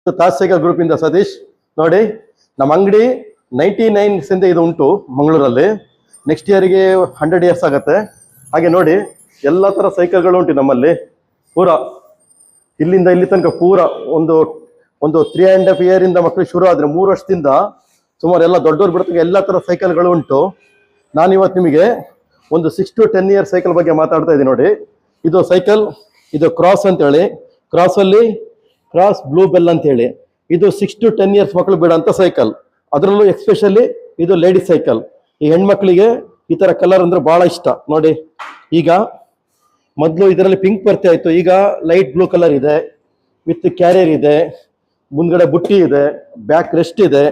Taj cycle group ಇಂದ ಸತೀಶ್. ನೋಡಿ, ನಮ್ಮ ಅಂಗಡಿ 99 ಇದು ಉಂಟು ಮಂಗಳೂರಲ್ಲಿ. ನೆಕ್ಸ್ಟ್ ಇಯರ್ಗೆ 100 ಇಯರ್ಸ್ ಆಗುತ್ತೆ. ಹಾಗೆ ನೋಡಿ, ಎಲ್ಲ ಥರ ಸೈಕಲ್ಗಳು ಉಂಟು ನಮ್ಮಲ್ಲಿ. ಪೂರಾ ಇಲ್ಲಿಂದ ಇಲ್ಲಿ ತನಕ ಪೂರಾ ಒಂದು 3.5 ಇಯರಿಂದ ಮಕ್ಕಳು ಶುರು ಆದರೆ 3 ವರ್ಷದಿಂದ ಸುಮಾರು ಎಲ್ಲ ದೊಡ್ಡವ್ರು ಬಿಡ್ತಕ್ಕ ಎಲ್ಲ ಥರ ಸೈಕಲ್ಗಳು ಉಂಟು. ನಾನಿವತ್ತು ನಿಮಗೆ ಒಂದು 6 to 10 ಇಯರ್ ಸೈಕಲ್ ಬಗ್ಗೆ ಮಾತಾಡ್ತಾ ಇದ್ದೀನಿ. ನೋಡಿ, ಇದು ಸೈಕಲ್, ಇದು ಕ್ರಾಸ್ ಅಂತೇಳಿ, ಕ್ರಾಸಲ್ಲಿ ಕ್ರಾಸ್ ಬ್ಲೂ ಬೆಲ್ ಅಂತೇಳಿ, ಇದು 6 to 10 ಇಯರ್ಸ್ ಮಕ್ಕಳು ಬಿಡೋಂಥ ಸೈಕಲ್. ಅದರಲ್ಲೂ ಎಕ್ಸ್ಪೆಷಲಿ ಇದು ಲೇಡೀಸ್ ಸೈಕಲ್. ಈ ಹೆಣ್ಮಕ್ಳಿಗೆ ಈ ಥರ ಕಲರ್ ಅಂದರೆ ಭಾಳ ಇಷ್ಟ. ನೋಡಿ, ಈಗ ಮೊದಲು ಇದರಲ್ಲಿ ಪಿಂಕ್ ಬರ್ತಾ ಇತ್ತು, ಈಗ ಲೈಟ್ ಬ್ಲೂ ಕಲರ್ ಇದೆ, ವಿತ್ ಕ್ಯಾರಿಯರ್ ಇದೆ, ಮುಂದ್ಗಡೆ ಬುಟ್ಟಿ ಇದೆ, ಬ್ಯಾಕ್ ರೆಸ್ಟ್ ಇದೆ,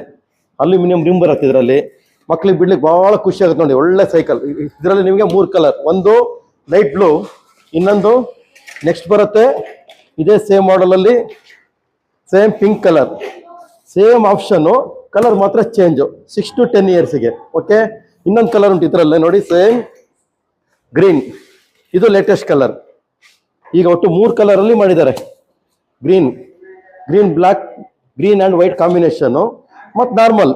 ಅಲ್ಯೂಮಿನಿಯಂ ರಿಮ್ ಬರುತ್ತೆ ಇದರಲ್ಲಿ. ಮಕ್ಳಿಗೆ ಬಿಡ್ಲಿಕ್ಕೆ ಭಾಳ ಖುಷಿ ಆಗುತ್ತೆ. ನೋಡಿ, ಒಳ್ಳೆ ಸೈಕಲ್. ಇದರಲ್ಲಿ ನಿಮಗೆ 3 ಕಲರ್, ಒಂದು ಲೈಟ್ ಬ್ಲೂ, ಇನ್ನೊಂದು ನೆಕ್ಸ್ಟ್ ಬರುತ್ತೆ ಇದೇ ಸೇಮ್ ಮಾಡಲಲ್ಲಿ same pink colour, same option, colour ಮಾತ್ರ ಚೇಂಜು 6 to 10 ಇಯರ್ಸಿಗೆ. ಓಕೆ, ಇನ್ನೊಂದು ಕಲರ್ ಉಂಟು ಇದರಲ್ಲೇ ನೋಡಿ, ಸೇಮ್ ಗ್ರೀನ್, ಇದು ಲೇಟೆಸ್ಟ್ ಕಲರ್. ಈಗ ಒಟ್ಟು 3 ಕಲರಲ್ಲಿ ಮಾಡಿದ್ದಾರೆ. Green black, green and white combination, ಮತ್ತು normal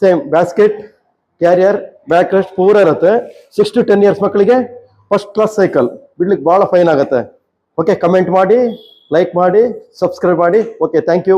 same basket, carrier, back rest ಪೂರ ಇರುತ್ತೆ. 6 to 10 ಇಯರ್ಸ್ ಮಕ್ಕಳಿಗೆ ಫಸ್ಟ್ ಕ್ಲಾಸ್ ಸೈಕಲ್, ಬಿಡ್ಲಿಕ್ಕೆ ಭಾಳ ಫೈನ್ ಆಗುತ್ತೆ. ಓಕೆ, ಕಮೆಂಟ್ ಮಾಡಿ, ಲೈಕ್ ಮಾಡಿ, ಸಬ್ಸ್ಕ್ರೈಬ್ ಮಾಡಿ. Okay, thank you.